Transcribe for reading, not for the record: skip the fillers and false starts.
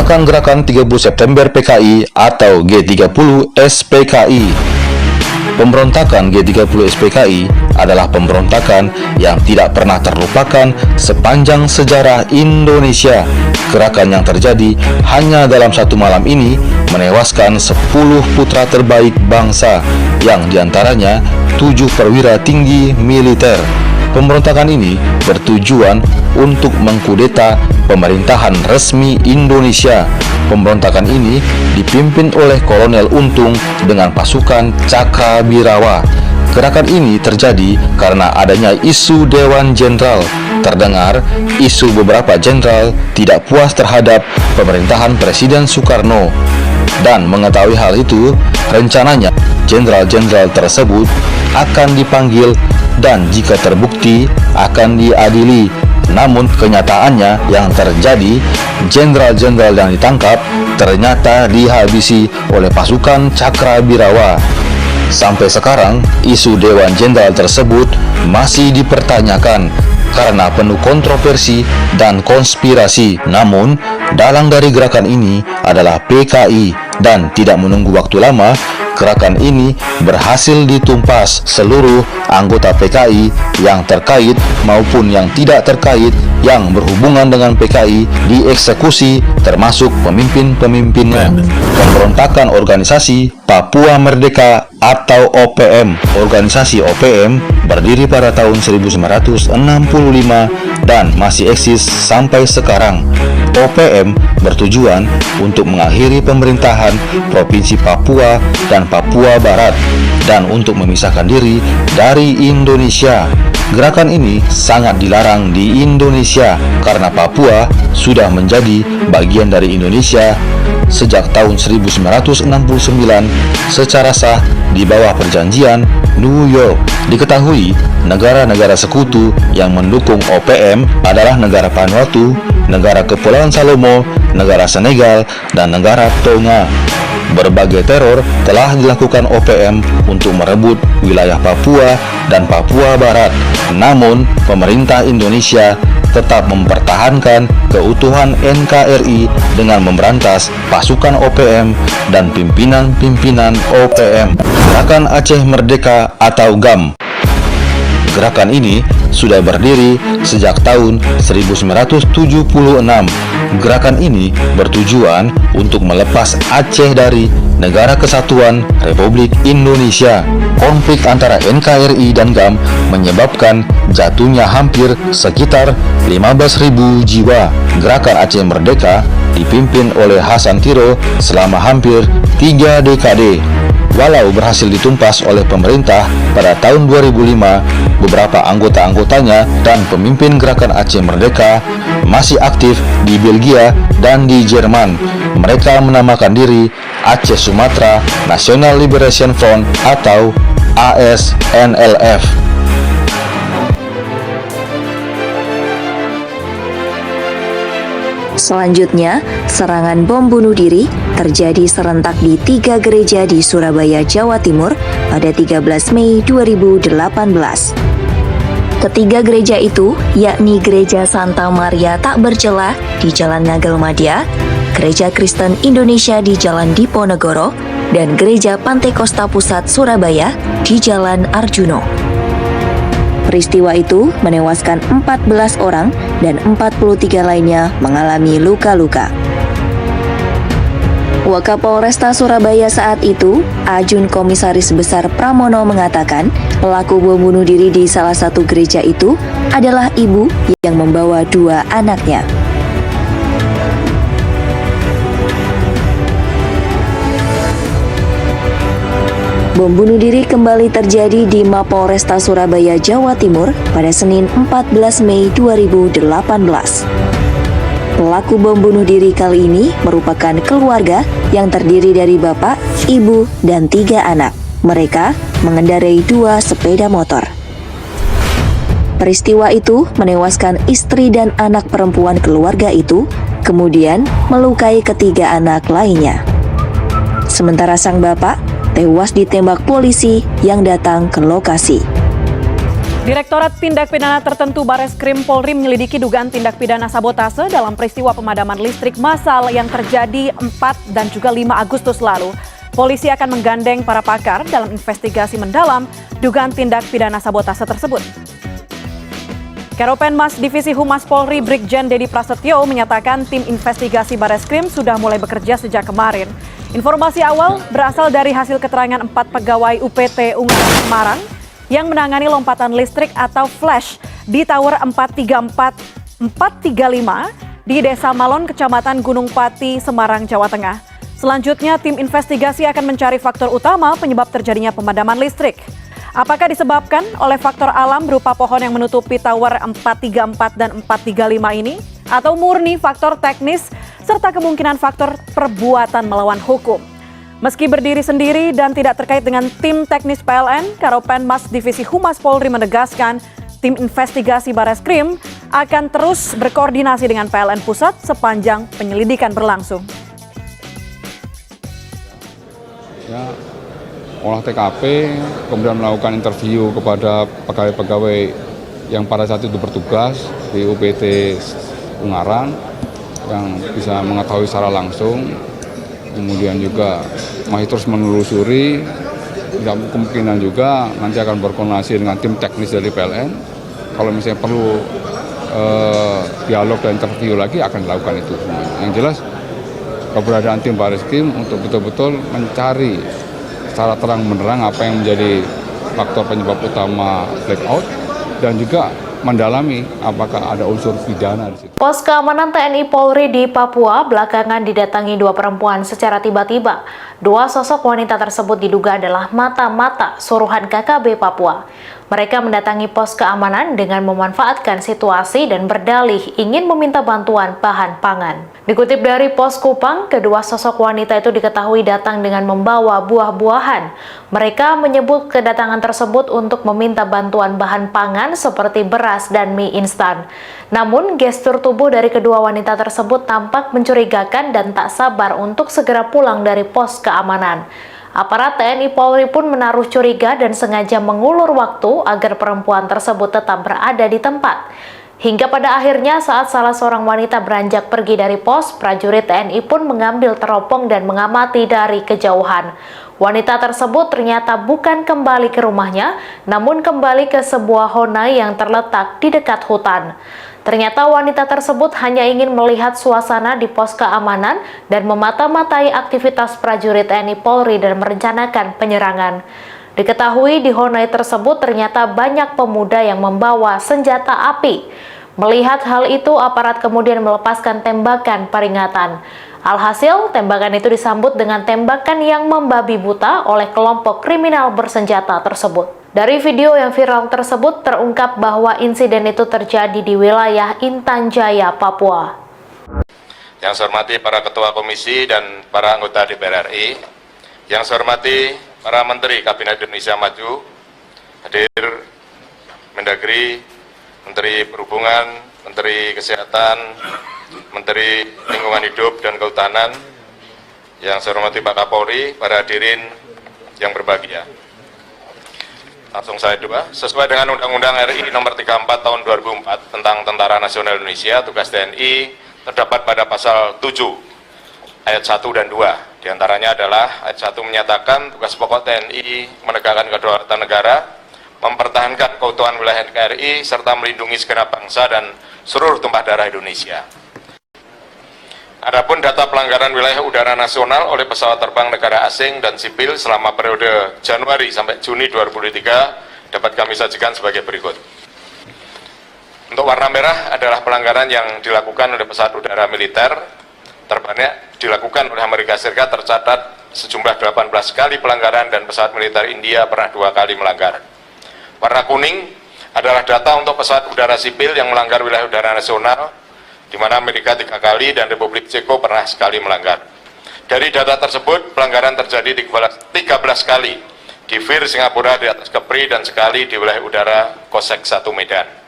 Gerakan-gerakan 30 September PKI atau G30 SPKI. Pemberontakan G30 SPKI adalah pemberontakan yang tidak pernah terlupakan sepanjang sejarah Indonesia. Gerakan yang terjadi hanya dalam satu malam ini menewaskan 10 putra terbaik bangsa, yang diantaranya 7 perwira tinggi militer. Pemberontakan ini bertujuan untuk mengkudeta pemerintahan resmi Indonesia. Pemberontakan ini dipimpin oleh Kolonel Untung dengan pasukan Cakrawirawa. Gerakan ini terjadi karena adanya isu Dewan Jenderal. Terdengar isu beberapa jenderal tidak puas terhadap pemerintahan Presiden Soekarno. Dan mengetahui hal itu, rencananya jenderal-jenderal tersebut akan dipanggil dan jika terbukti akan diadili. Namun kenyataannya yang terjadi, jenderal-jenderal yang ditangkap ternyata dihabisi oleh pasukan Cakrawirawa. Sampai sekarang, isu Dewan Jenderal tersebut masih dipertanyakan karena penuh kontroversi dan konspirasi. Namun, dalang dari gerakan ini adalah PKI, dan tidak menunggu waktu lama, gerakan ini berhasil ditumpas. Seluruh anggota PKI yang terkait maupun yang tidak terkait yang berhubungan dengan PKI dieksekusi, termasuk pemimpin-pemimpinnya. Pemberontakan organisasi Papua Merdeka atau OPM. Organisasi OPM berdiri pada tahun 1965 dan masih eksis sampai sekarang. OPM bertujuan untuk mengakhiri pemerintahan Provinsi Papua dan Papua Barat dan untuk memisahkan diri dari Indonesia. Gerakan ini sangat dilarang di Indonesia karena Papua sudah menjadi bagian dari Indonesia sejak tahun 1969 secara sah di bawah perjanjian New York. Diketahui negara-negara sekutu yang mendukung OPM adalah negara Vanuatu, negara Kepulauan Salomo, negara Senegal, dan negara Tonga. Berbagai teror telah dilakukan OPM untuk merebut wilayah Papua dan Papua Barat. Namun, pemerintah Indonesia tetap mempertahankan keutuhan NKRI dengan memberantas pasukan OPM dan pimpinan-pimpinan OPM. Gerakan Aceh Merdeka atau GAM. Gerakan ini sudah berdiri sejak tahun 1976. Gerakan ini bertujuan untuk melepas Aceh dari Negara Kesatuan Republik Indonesia. Konflik antara NKRI dan GAM menyebabkan jatuhnya hampir sekitar 15.000 jiwa. Gerakan Aceh Merdeka dipimpin oleh Hasan Tiro selama hampir 3 dekade. Walau berhasil ditumpas oleh pemerintah pada tahun 2005, beberapa anggota-anggotanya dan pemimpin gerakan Aceh Merdeka masih aktif di Belgia dan di Jerman. Mereka menamakan diri Aceh Sumatra National Liberation Front atau ASNLF. Selanjutnya, serangan bom bunuh diri terjadi serentak di 3 gereja di Surabaya, Jawa Timur pada 13 Mei 2018. Ketiga gereja itu yakni Gereja Santa Maria Tak Bercela di Jalan Nagelmadya, Gereja Kristen Indonesia di Jalan Diponegoro, dan Gereja Pantekosta Pusat Surabaya di Jalan Arjuno. Peristiwa itu menewaskan 14 orang dan 43 lainnya mengalami luka-luka. Wakapolresta Surabaya saat itu, Ajun Komisaris Besar Pramono mengatakan pelaku bom bunuh diri di salah satu gereja itu adalah ibu yang membawa 2 anaknya. Bom bunuh diri kembali terjadi di Mapolresta Surabaya, Jawa Timur pada Senin 14 Mei 2018. Pelaku bom bunuh diri kali ini merupakan keluarga yang terdiri dari bapak, ibu, dan 3 anak. Mereka mengendarai 2 sepeda motor. Peristiwa itu menewaskan istri dan anak perempuan keluarga itu, kemudian melukai ketiga anak lainnya. Sementara sang bapak tewas ditembak polisi yang datang ke lokasi. Direktorat Tindak Pidana Tertentu Bareskrim Polri menyelidiki dugaan tindak pidana sabotase dalam peristiwa pemadaman listrik massal yang terjadi 4 dan juga 5 Agustus lalu. Polisi akan menggandeng para pakar dalam investigasi mendalam dugaan tindak pidana sabotase tersebut. Karopenmas Divisi Humas Polri Brigjen Dedi Prasetyo menyatakan tim investigasi Bareskrim sudah mulai bekerja sejak kemarin. Informasi awal berasal dari hasil keterangan 4 pegawai UPT Ungaran Semarang yang menangani lompatan listrik atau flash di Tower 435 di Desa Malon, Kecamatan Gunung Pati, Semarang, Jawa Tengah. Selanjutnya, tim investigasi akan mencari faktor utama penyebab terjadinya pemadaman listrik. Apakah disebabkan oleh faktor alam berupa pohon yang menutupi Tower 434 dan 435 ini? Atau murni faktor teknis serta kemungkinan faktor perbuatan melawan hukum? Meski berdiri sendiri dan tidak terkait dengan tim teknis PLN, Karopenmas Divisi Humas Polri menegaskan tim investigasi Bareskrim akan terus berkoordinasi dengan PLN Pusat sepanjang penyelidikan berlangsung. Ya, olah TKP, kemudian melakukan interview kepada pegawai-pegawai yang pada saat itu bertugas di UPT Ungaran yang bisa mengetahui secara langsung. Kemudian juga masih terus menelusuri, tidak kemungkinan juga nanti akan berkoordinasi dengan tim teknis dari PLN. Kalau misalnya perlu dialog dan interview lagi akan dilakukan itu. Yang jelas keberadaan tim Bareskrim untuk betul-betul mencari secara terang menerang apa yang menjadi faktor penyebab utama blackout dan juga mendalami apakah ada unsur pidana di situ. Pos keamanan TNI Polri di Papua belakangan didatangi 2 perempuan secara tiba-tiba. 2 sosok wanita tersebut diduga adalah mata-mata suruhan KKB Papua. Mereka mendatangi pos keamanan dengan memanfaatkan situasi dan berdalih ingin meminta bantuan bahan pangan. Dikutip dari Pos Kupang, kedua sosok wanita itu diketahui datang dengan membawa buah-buahan. Mereka menyebut kedatangan tersebut untuk meminta bantuan bahan pangan seperti beras dan mie instan. Namun, gestur tubuh dari kedua wanita tersebut tampak mencurigakan dan tak sabar untuk segera pulang dari pos keamanan. Aparat TNI Polri pun menaruh curiga dan sengaja mengulur waktu agar perempuan tersebut tetap berada di tempat. Hingga pada akhirnya saat salah seorang wanita beranjak pergi dari pos, prajurit TNI pun mengambil teropong dan mengamati dari kejauhan. Wanita tersebut ternyata bukan kembali ke rumahnya, namun kembali ke sebuah honai yang terletak di dekat hutan. Ternyata wanita tersebut hanya ingin melihat suasana di pos keamanan dan memata-matai aktivitas prajurit TNI Polri dan merencanakan penyerangan. Diketahui di honai tersebut ternyata banyak pemuda yang membawa senjata api. Melihat hal itu, aparat kemudian melepaskan tembakan peringatan. Alhasil, tembakan itu disambut dengan tembakan yang membabi buta oleh kelompok kriminal bersenjata tersebut. Dari video yang viral tersebut terungkap bahwa insiden itu terjadi di wilayah Intan Jaya, Papua. Yang saya hormati para ketua komisi dan para anggota DPR RI, yang saya hormati para menteri Kabinet Indonesia Maju, hadir Mendagri, Menteri Perhubungan, Menteri Kesehatan, Menteri Lingkungan Hidup dan Kehutanan, yang saya hormati Pak Kapolri, para hadirin yang berbahagia. Langsung saya doa, sesuai dengan Undang-Undang RI Nomor 34 Tahun 2004 tentang Tentara Nasional Indonesia, tugas TNI terdapat pada pasal 7 ayat 1 dan 2. Di antaranya adalah ayat 1 menyatakan tugas pokok TNI menegakkan kedaulatan negara, mempertahankan keutuhan wilayah NKRI serta melindungi segenap bangsa dan seluruh tumpah darah Indonesia. Adapun data pelanggaran wilayah udara nasional oleh pesawat terbang negara asing dan sipil selama periode Januari sampai Juni 2023 dapat kami sajikan sebagai berikut. Untuk warna merah adalah pelanggaran yang dilakukan oleh pesawat udara militer, terbanyak dilakukan oleh Amerika Serikat, tercatat sejumlah 18 kali pelanggaran dan pesawat militer India pernah 2 kali melanggar. Warna kuning adalah data untuk pesawat udara sipil yang melanggar wilayah udara nasional, di mana Amerika 3 kali dan Republik Ceko pernah sekali melanggar. Dari data tersebut, pelanggaran terjadi 13 kali di VIR Singapura di atas Kepri dan sekali di wilayah udara Kosek 1 Medan.